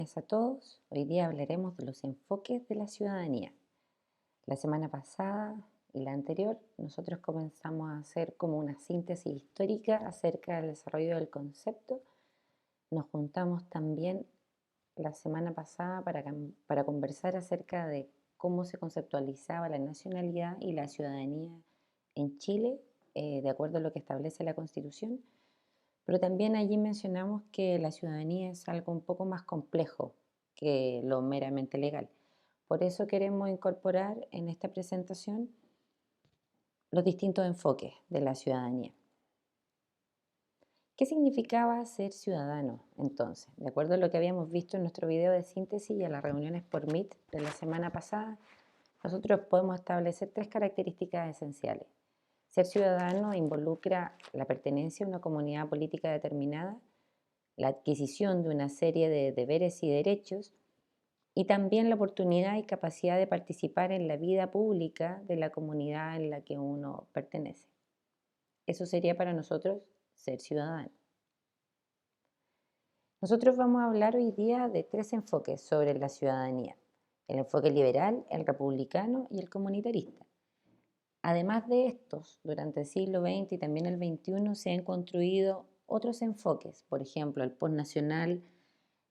Buenas a todos. Hoy día hablaremos de los enfoques de la ciudadanía. La semana pasada y la anterior nosotros comenzamos a hacer como una síntesis histórica acerca del desarrollo del concepto. Nos juntamos también la semana pasada para conversar acerca de cómo se conceptualizaba la nacionalidad y la ciudadanía en Chile, de acuerdo a lo que establece la Constitución. Pero también allí mencionamos que la ciudadanía es algo un poco más complejo que lo meramente legal. Por eso queremos incorporar en esta presentación los distintos enfoques de la ciudadanía. ¿Qué significaba ser ciudadano entonces? De acuerdo a lo que habíamos visto en nuestro video de síntesis y a las reuniones por Meet de la semana pasada, nosotros podemos establecer tres características esenciales. Ser ciudadano involucra la pertenencia a una comunidad política determinada, la adquisición de una serie de deberes y derechos y también la oportunidad y capacidad de participar en la vida pública de la comunidad en la que uno pertenece. Eso sería para nosotros ser ciudadano. Nosotros vamos a hablar hoy día de tres enfoques sobre la ciudadanía: el enfoque liberal, el republicano y el comunitarista. Además de estos, durante el siglo XX y también el XXI se han construido otros enfoques, por ejemplo, el postnacional,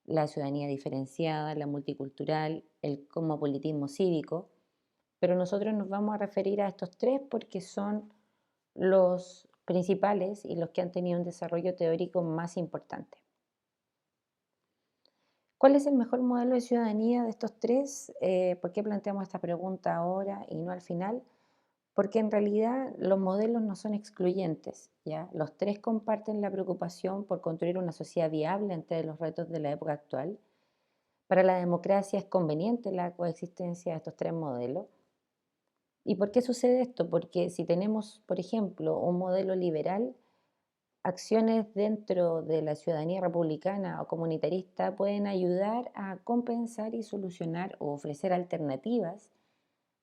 la ciudadanía diferenciada, la multicultural, el cosmopolitismo cívico, pero nosotros nos vamos a referir a estos tres porque son los principales y los que han tenido un desarrollo teórico más importante. ¿Cuál es el mejor modelo de ciudadanía de estos tres? ¿Por qué planteamos esta pregunta ahora y no al final? Porque en realidad los modelos no son excluyentes, ¿ya? Los tres comparten la preocupación por construir una sociedad viable ante los retos de la época actual. Para la democracia es conveniente la coexistencia de estos tres modelos. ¿Y por qué sucede esto? Porque si tenemos, por ejemplo, un modelo liberal, acciones dentro de la ciudadanía republicana o comunitarista pueden ayudar a compensar y solucionar o ofrecer alternativas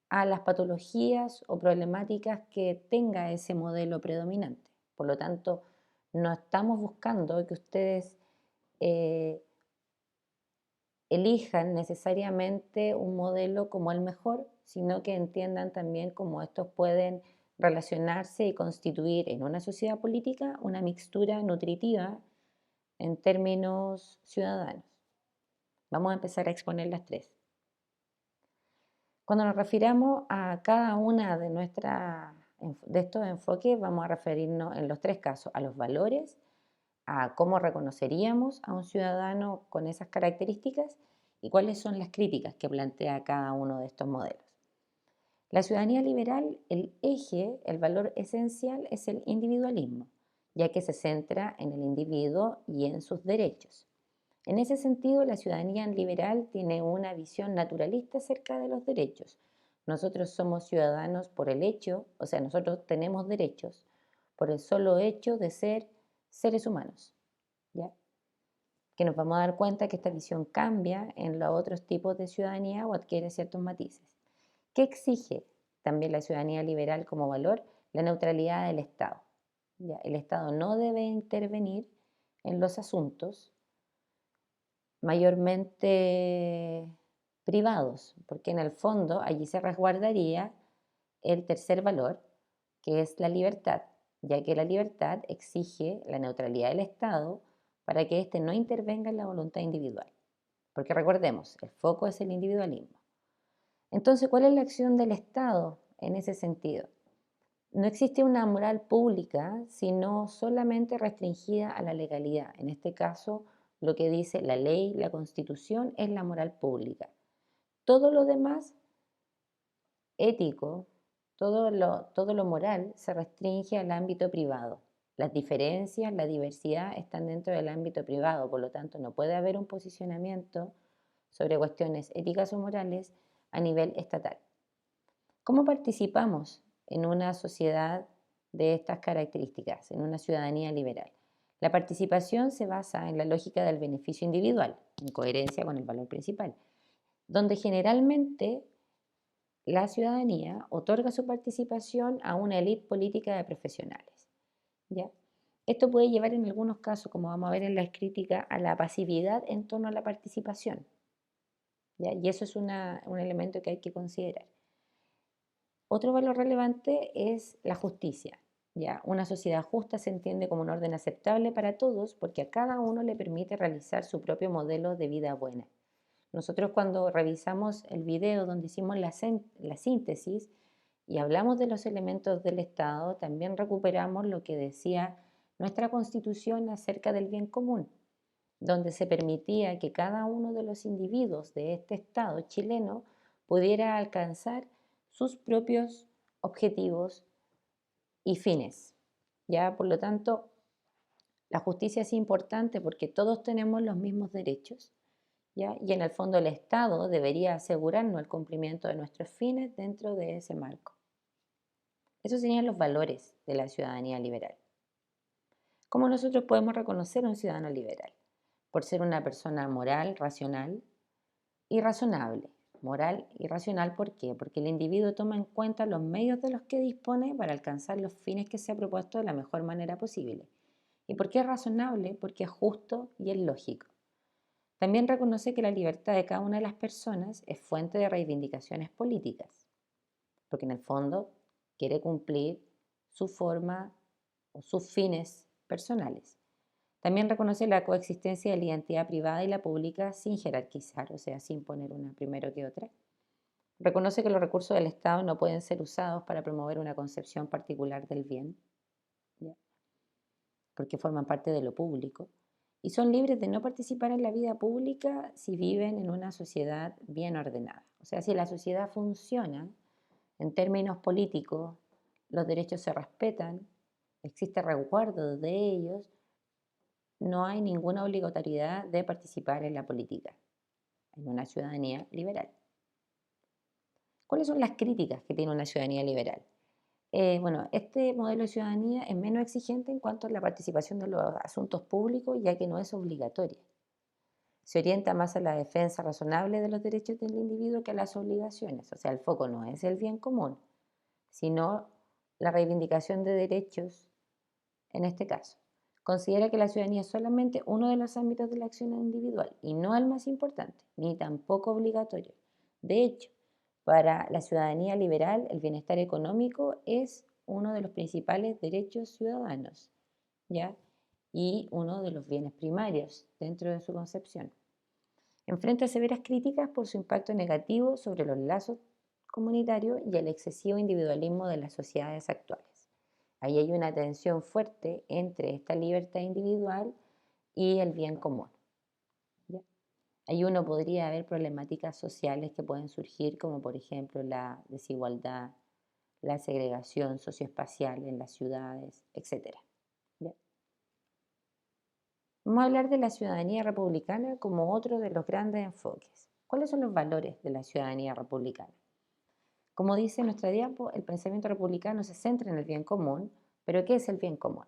a las patologías o problemáticas que tenga ese modelo predominante. Por lo tanto, no estamos buscando que ustedes eh, elijan necesariamente un modelo como el mejor, sino que entiendan también cómo estos pueden relacionarse y constituir en una sociedad política una mixtura nutritiva en términos ciudadanos. Vamos a empezar a exponer las tres. Cuando nos refiramos a cada una de estos enfoques, vamos a referirnos en los tres casos a los valores, a cómo reconoceríamos a un ciudadano con esas características y cuáles son las críticas que plantea cada uno de estos modelos. La ciudadanía liberal, el eje, el valor esencial es el individualismo, ya que se centra en el individuo y en sus derechos. En ese sentido, la ciudadanía liberal tiene una visión naturalista acerca de los derechos. Nosotros somos ciudadanos por el hecho, o sea, nosotros tenemos derechos por el solo hecho de ser seres humanos, ¿ya? Que nos vamos a dar cuenta que esta visión cambia en los otros tipos de ciudadanía o adquiere ciertos matices. ¿Qué exige también la ciudadanía liberal como valor? La neutralidad del Estado, ¿ya? El Estado no debe intervenir en los asuntos mayormente privados, porque en el fondo allí se resguardaría el tercer valor, que es la libertad, ya que la libertad exige la neutralidad del Estado para que éste no intervenga en la voluntad individual. Porque recordemos, el foco es el individualismo. Entonces, ¿cuál es la acción del Estado en ese sentido? No existe una moral pública, sino solamente restringida a la legalidad. En este caso, lo que dice la ley, la Constitución, es la moral pública. Todo lo demás, ético, todo lo moral, se restringe al ámbito privado. Las diferencias, la diversidad están dentro del ámbito privado, por lo tanto, no puede haber un posicionamiento sobre cuestiones éticas o morales a nivel estatal. ¿Cómo participamos en una sociedad de estas características, en una ciudadanía liberal? La participación se basa en la lógica del beneficio individual, en coherencia con el valor principal, donde generalmente la ciudadanía otorga su participación a una élite política de profesionales, ¿ya? Esto puede llevar en algunos casos, como vamos a ver en la crítica, a la pasividad en torno a la participación, ¿ya? Y eso es un elemento que hay que considerar. Otro valor relevante es la justicia, ¿ya? Una sociedad justa se entiende como un orden aceptable para todos porque a cada uno le permite realizar su propio modelo de vida buena. Nosotros cuando revisamos el video donde hicimos la síntesis y hablamos de los elementos del Estado, también recuperamos lo que decía nuestra Constitución acerca del bien común, donde se permitía que cada uno de los individuos de este Estado chileno pudiera alcanzar sus propios objetivos y fines. ¿Ya? Por lo tanto, la justicia es importante porque todos tenemos los mismos derechos, ¿ya? Y en el fondo el Estado debería asegurarnos el cumplimiento de nuestros fines dentro de ese marco. Esos serían los valores de la ciudadanía liberal. ¿Cómo nosotros podemos reconocer a un ciudadano liberal? Por ser una persona moral, racional y razonable. Moral y racional, ¿por qué? Porque el individuo toma en cuenta los medios de los que dispone para alcanzar los fines que se ha propuesto de la mejor manera posible. ¿Y por qué es razonable? Porque es justo y es lógico. También reconoce que la libertad de cada una de las personas es fuente de reivindicaciones políticas, porque en el fondo quiere cumplir su forma o sus fines personales. También reconoce la coexistencia de la identidad privada y la pública sin jerarquizar, o sea, sin poner una primero que otra. Reconoce que los recursos del Estado no pueden ser usados para promover una concepción particular del bien, ¿ya? Porque forman parte de lo público. Y son libres de no participar en la vida pública si viven en una sociedad bien ordenada. O sea, si la sociedad funciona en términos políticos, los derechos se respetan, existe resguardo de ellos, no hay ninguna obligatoriedad de participar en la política, en una ciudadanía liberal. ¿Cuáles son las críticas que tiene una ciudadanía liberal? Bueno, este modelo de ciudadanía es menos exigente en cuanto a la participación de los asuntos públicos, ya que no es obligatoria. Se orienta más a la defensa razonable de los derechos del individuo que a las obligaciones. O sea, el foco no es el bien común, sino la reivindicación de derechos en este caso. Considera que la ciudadanía es solamente uno de los ámbitos de la acción individual y no el más importante, ni tampoco obligatorio. De hecho, para la ciudadanía liberal, el bienestar económico es uno de los principales derechos ciudadanos, ¿ya? Y uno de los bienes primarios dentro de su concepción. Enfrenta severas críticas por su impacto negativo sobre los lazos comunitarios y el excesivo individualismo de las sociedades actuales. Ahí hay una tensión fuerte entre esta libertad individual y el bien común, ¿ya? Ahí uno podría ver problemáticas sociales que pueden surgir, como por ejemplo la desigualdad, la segregación socioespacial en las ciudades, etc. ¿Ya? Vamos a hablar de la ciudadanía republicana como otro de los grandes enfoques. ¿Cuáles son los valores de la ciudadanía republicana? Como dice nuestra diapo, el pensamiento republicano se centra en el bien común, pero ¿qué es el bien común?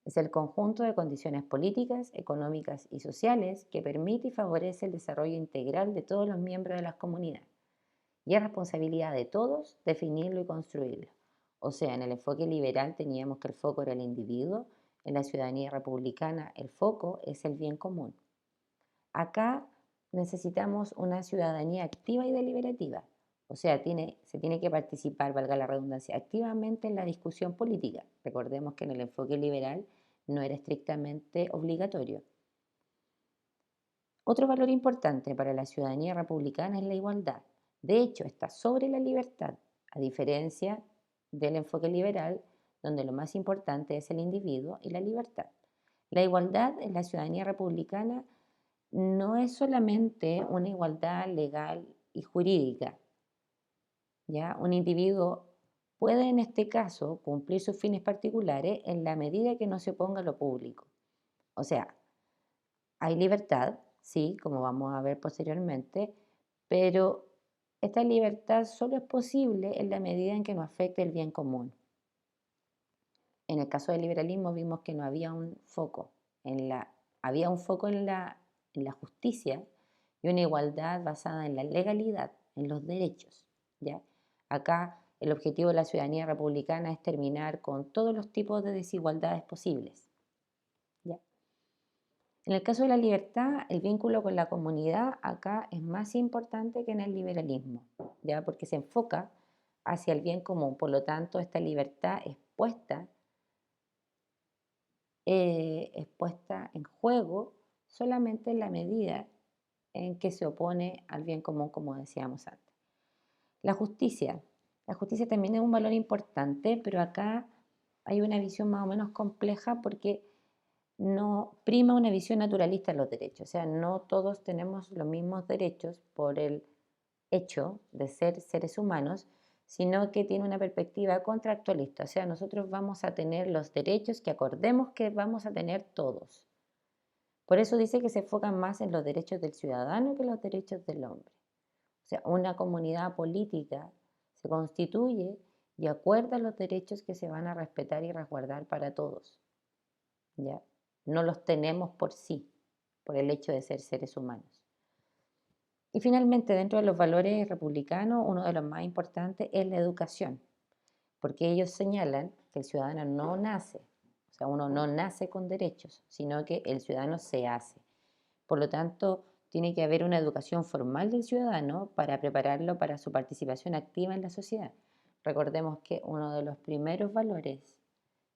Es el conjunto de condiciones políticas, económicas y sociales que permite y favorece el desarrollo integral de todos los miembros de la comunidad. Y es responsabilidad de todos definirlo y construirlo. O sea, en el enfoque liberal teníamos que el foco era el individuo, en la ciudadanía republicana el foco es el bien común. Acá necesitamos una ciudadanía activa y deliberativa. O sea, se tiene que participar, valga la redundancia, activamente en la discusión política. Recordemos que en el enfoque liberal no era estrictamente obligatorio. Otro valor importante para la ciudadanía republicana es la igualdad. De hecho, está sobre la libertad, a diferencia del enfoque liberal, donde lo más importante es el individuo y la libertad. La igualdad en la ciudadanía republicana no es solamente una igualdad legal y jurídica, ¿ya? Un individuo puede en este caso cumplir sus fines particulares en la medida que no se oponga a lo público. O sea, hay libertad, sí, como vamos a ver posteriormente, pero esta libertad solo es posible en la medida en que no afecte el bien común. En el caso del liberalismo vimos que no había un foco había un foco en la justicia y una igualdad basada en la legalidad, en los derechos, ¿ya? Acá el objetivo de la ciudadanía republicana es terminar con todos los tipos de desigualdades posibles. En el caso de la libertad, el vínculo con la comunidad acá es más importante que en el liberalismo, ¿ya? Porque se enfoca hacia el bien común. Por lo tanto, esta libertad es puesta en juego solamente en la medida en que se opone al bien común, como decíamos antes. La justicia. La justicia también es un valor importante, pero acá hay una visión más o menos compleja porque no prima una visión naturalista de los derechos. O sea, no todos tenemos los mismos derechos por el hecho de ser seres humanos, sino que tiene una perspectiva contractualista. O sea, nosotros vamos a tener los derechos que acordemos que vamos a tener todos. Por eso dice que se enfocan más en los derechos del ciudadano que en los derechos del hombre. O sea, una comunidad política se constituye y acuerda los derechos que se van a respetar y resguardar para todos. ¿Ya? No los tenemos por sí, por el hecho de ser seres humanos. Y finalmente, dentro de los valores republicanos, uno de los más importantes es la educación, porque ellos señalan que el ciudadano no nace, o sea, uno no nace con derechos, sino que el ciudadano se hace. Por lo tanto, tiene que haber una educación formal del ciudadano para prepararlo para su participación activa en la sociedad. Recordemos que uno de los primeros valores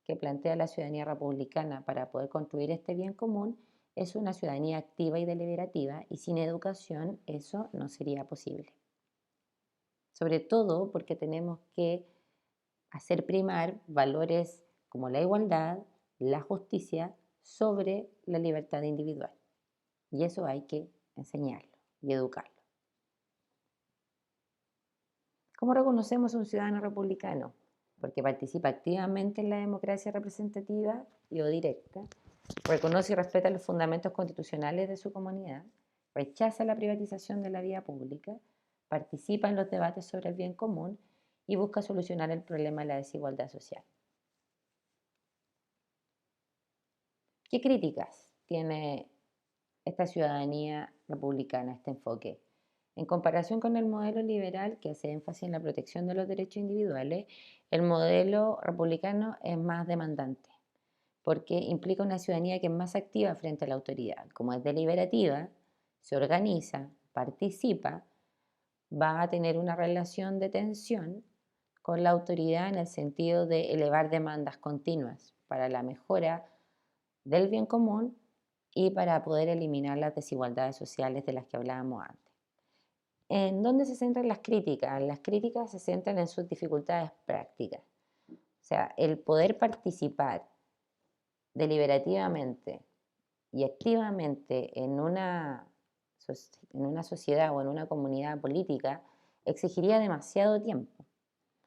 que plantea la ciudadanía republicana para poder construir este bien común es una ciudadanía activa y deliberativa, y sin educación eso no sería posible. Sobre todo porque tenemos que hacer primar valores como la igualdad, la justicia, sobre la libertad individual. Y eso hay que enseñarlo y educarlo. ¿Cómo reconocemos a un ciudadano republicano? Porque participa activamente en la democracia representativa y o directa, reconoce y respeta los fundamentos constitucionales de su comunidad, rechaza la privatización de la vida pública, participa en los debates sobre el bien común y busca solucionar el problema de la desigualdad social. ¿Qué críticas tiene esta ciudadanía republicana, este enfoque? En comparación con el modelo liberal, que hace énfasis en la protección de los derechos individuales, el modelo republicano es más demandante, porque implica una ciudadanía que es más activa frente a la autoridad. Como es deliberativa, se organiza, participa, va a tener una relación de tensión con la autoridad en el sentido de elevar demandas continuas para la mejora del bien común y para poder eliminar las desigualdades sociales de las que hablábamos antes. ¿En dónde se centran las críticas? Las críticas se centran en sus dificultades prácticas. O sea, el poder participar deliberativamente y activamente en una sociedad o en una comunidad política exigiría demasiado tiempo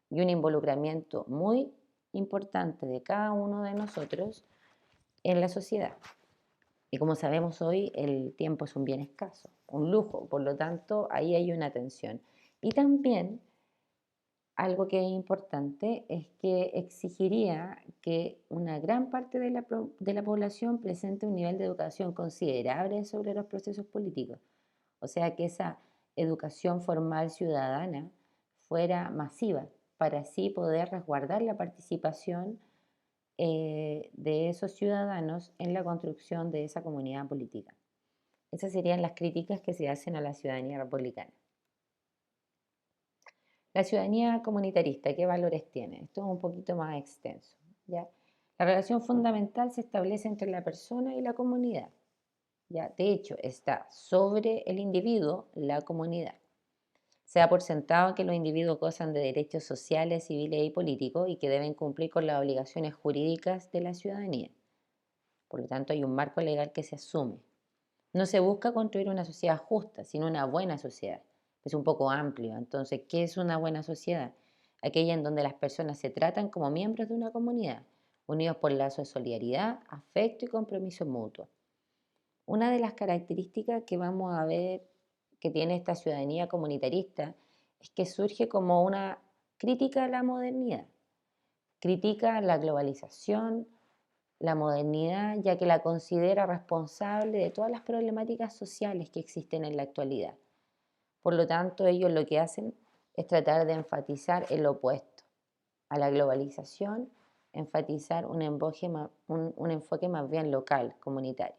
y un involucramiento muy importante de cada uno de nosotros en la sociedad. Y como sabemos hoy, el tiempo es un bien escaso, un lujo, por lo tanto, ahí hay una tensión. Y también algo que es importante es que exigiría que una gran parte de la población presente un nivel de educación considerable sobre los procesos políticos. O sea, que esa educación formal ciudadana fuera masiva para así poder resguardar la participación de esos ciudadanos en la construcción de esa comunidad política. Esas serían las críticas que se hacen a la ciudadanía republicana. La ciudadanía comunitarista, ¿qué valores tiene? Esto es un poquito más extenso, ¿ya? La relación fundamental se establece entre la persona y la comunidad, ¿ya? De hecho, está sobre el individuo la comunidad. Se da por sentado que los individuos gozan de derechos sociales, civiles y políticos y que deben cumplir con las obligaciones jurídicas de la ciudadanía. Por lo tanto, hay un marco legal que se asume. No se busca construir una sociedad justa, sino una buena sociedad. Es un poco amplio. Entonces, ¿qué es una buena sociedad? Aquella en donde las personas se tratan como miembros de una comunidad, unidos por lazos de solidaridad, afecto y compromiso mutuo. Una de las características que vamos a ver que tiene esta ciudadanía comunitarista es que surge como una crítica a la modernidad. Critica la globalización, la modernidad, ya que la considera responsable de todas las problemáticas sociales que existen en la actualidad. Por lo tanto, ellos lo que hacen es tratar de enfatizar el opuesto a la globalización, enfatizar un enfoque más bien local, comunitario.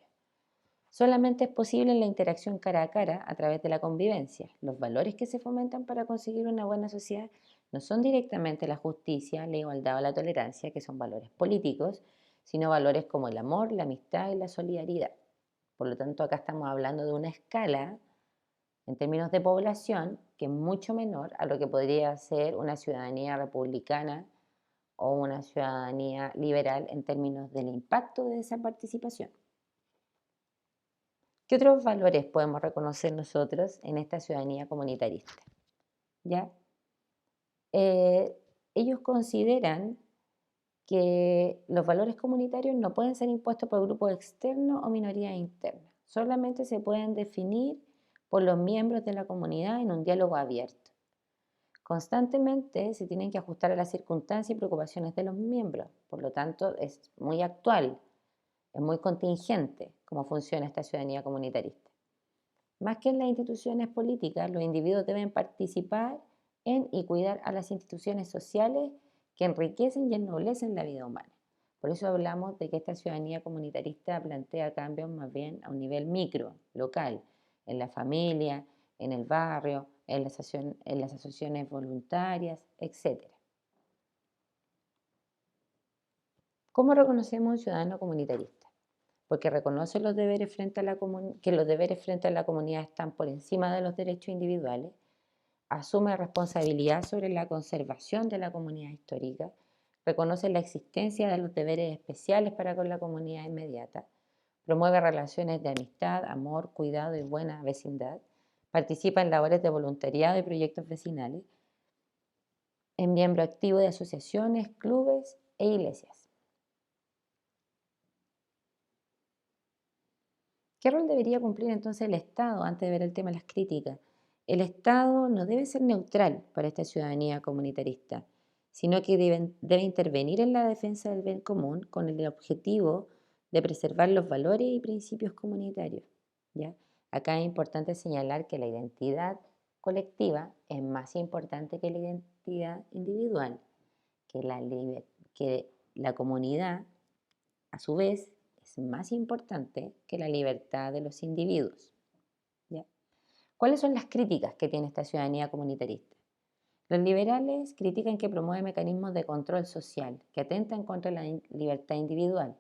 Solamente es posible la interacción cara a cara a través de la convivencia. Los valores que se fomentan para conseguir una buena sociedad no son directamente la justicia, la igualdad o la tolerancia, que son valores políticos, sino valores como el amor, la amistad y la solidaridad. Por lo tanto, acá estamos hablando de una escala en términos de población que es mucho menor a lo que podría ser una ciudadanía republicana o una ciudadanía liberal en términos del impacto de esa participación. ¿Qué otros valores podemos reconocer nosotros en esta ciudadanía comunitarista? ¿Ya? Eh, Ellos consideran que los valores comunitarios no pueden ser impuestos por grupos externos o minorías internas. Solamente se pueden definir por los miembros de la comunidad en un diálogo abierto. Constantemente se tienen que ajustar a las circunstancias y preocupaciones de los miembros. Por lo tanto, es muy actual, es muy contingente cómo funciona esta ciudadanía comunitarista. Más que en las instituciones políticas, los individuos deben participar en y cuidar a las instituciones sociales que enriquecen y ennoblecen la vida humana. Por eso hablamos de que esta ciudadanía comunitarista plantea cambios más bien a un nivel micro, local, en la familia, en el barrio, en las asociaciones voluntarias, etc. ¿Cómo reconocemos un ciudadano comunitarista? Porque reconoce los deberes frente a que los deberes frente a la comunidad están por encima de los derechos individuales, asume responsabilidad sobre la conservación de la comunidad histórica, reconoce la existencia de los deberes especiales para con la comunidad inmediata, promueve relaciones de amistad, amor, cuidado y buena vecindad, participa en labores de voluntariado y proyectos vecinales, es miembro activo de asociaciones, clubes e iglesias. ¿Qué rol debería cumplir entonces el Estado antes de ver el tema de las críticas? El Estado no debe ser neutral para esta ciudadanía comunitarista, sino que debe intervenir en la defensa del bien común con el objetivo de preservar los valores y principios comunitarios. ¿Ya? Acá es importante señalar que la identidad colectiva es más importante que la identidad individual, que la comunidad a su vez es más importante que la libertad de los individuos. ¿Ya? ¿Cuáles son las críticas que tiene esta ciudadanía comunitarista? Los liberales critican que promueve mecanismos de control social que atentan contra la libertad individual.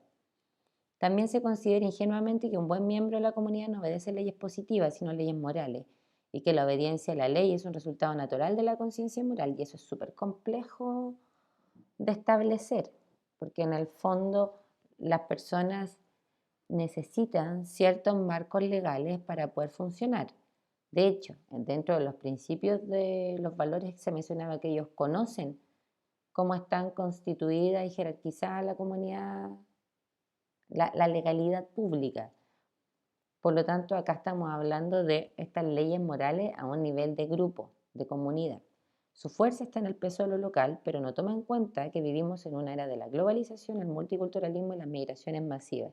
También se considera ingenuamente que un buen miembro de la comunidad no obedece leyes positivas, sino leyes morales, y que la obediencia a la ley es un resultado natural de la conciencia moral, y eso es súper complejo de establecer, porque en el fondo las personas necesitan ciertos marcos legales para poder funcionar. De hecho, dentro de los principios de los valores se mencionaba que ellos conocen cómo están constituidas y jerarquizadas la comunidad, la legalidad pública. Por lo tanto, acá estamos hablando de estas leyes morales a un nivel de grupo, de comunidad. Su fuerza está en el peso de lo local, pero no toma en cuenta que vivimos en una era de la globalización, el multiculturalismo y las migraciones masivas.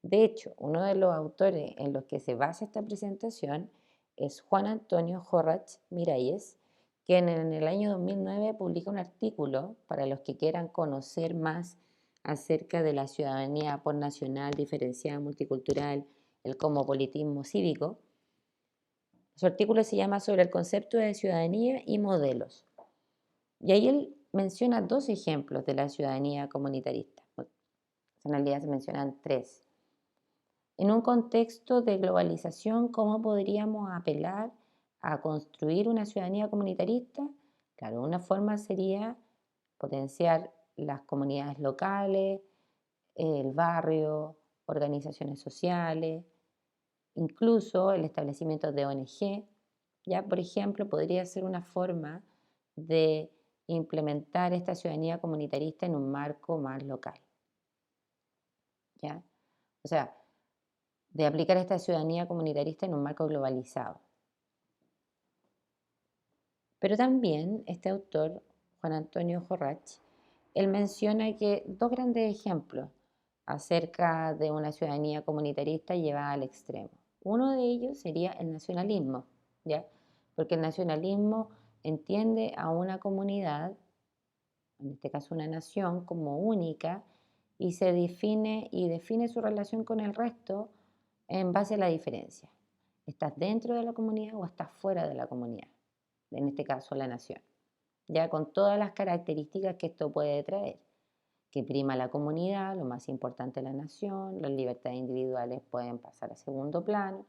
De hecho, uno de los autores en los que se basa esta presentación es Juan Antonio Jorrach Miralles, quien en el año 2009 publica un artículo para los que quieran conocer más acerca de la ciudadanía nacional, diferenciada, multicultural, el cosmopolitismo cívico. Su artículo se llama Sobre el concepto de ciudadanía y modelos. Y ahí él menciona dos ejemplos de la ciudadanía comunitarista. En realidad se mencionan tres. En un contexto de globalización, ¿cómo podríamos apelar a construir una ciudadanía comunitarista? Claro, una forma sería potenciar las comunidades locales, el barrio, organizaciones sociales, incluso el establecimiento de ONG. Ya, por ejemplo, podría ser una forma de implementar esta ciudadanía comunitarista en un marco más local. ¿Ya? O sea, de aplicar esta ciudadanía comunitarista en un marco globalizado. Pero también este autor, Juan Antonio Jorrach, él menciona que dos grandes ejemplos acerca de una ciudadanía comunitarista llevada al extremo. Uno de ellos sería el nacionalismo, ¿ya? Porque el nacionalismo entiende a una comunidad, en este caso una nación, como única y define su relación con el resto en base a la diferencia. ¿Estás dentro de la comunidad o estás fuera de la comunidad? En este caso, la nación. Ya con todas las características que esto puede traer, que prima la comunidad, lo más importante la nación, las libertades individuales pueden pasar a segundo plano.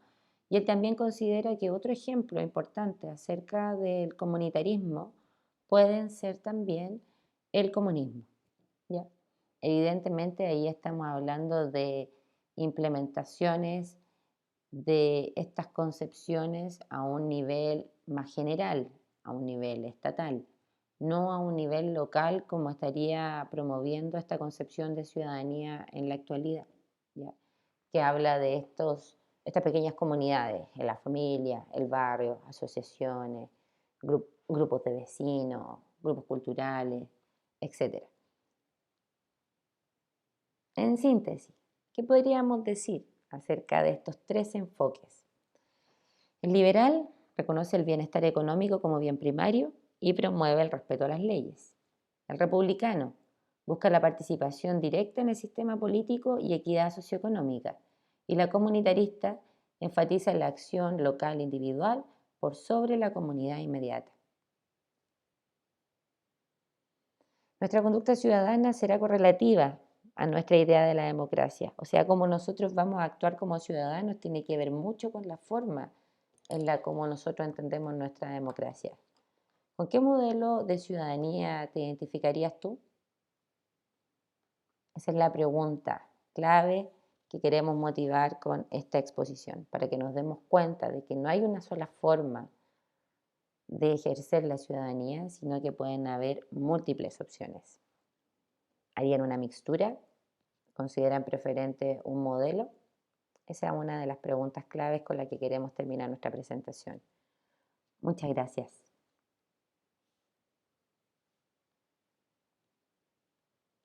Y él también considera que otro ejemplo importante acerca del comunitarismo pueden ser también el comunismo. ¿Ya? Evidentemente ahí estamos hablando de implementaciones de estas concepciones a un nivel más general, a un nivel estatal, no a un nivel local como estaría promoviendo esta concepción de ciudadanía en la actualidad, ¿ya? Que habla de estas pequeñas comunidades, en la familia, el barrio, asociaciones, grupos de vecinos, grupos culturales, etcétera. En síntesis, ¿qué podríamos decir acerca de estos tres enfoques? El liberal reconoce el bienestar económico como bien primario y promueve el respeto a las leyes. El republicano busca la participación directa en el sistema político y equidad socioeconómica. Y la comunitarista enfatiza la acción local e individual por sobre la comunidad inmediata. Nuestra conducta ciudadana será correlativa a nuestra idea de la democracia. O sea, cómo nosotros vamos a actuar como ciudadanos tiene que ver mucho con la forma en la como nosotros entendemos nuestra democracia. ¿Con qué modelo de ciudadanía te identificarías tú? Esa es la pregunta clave que queremos motivar con esta exposición, para que nos demos cuenta de que no hay una sola forma de ejercer la ciudadanía, sino que pueden haber múltiples opciones. ¿Harían una mixtura? ¿Consideran preferente un modelo? Esa es una de las preguntas claves con la que queremos terminar nuestra presentación. Muchas gracias.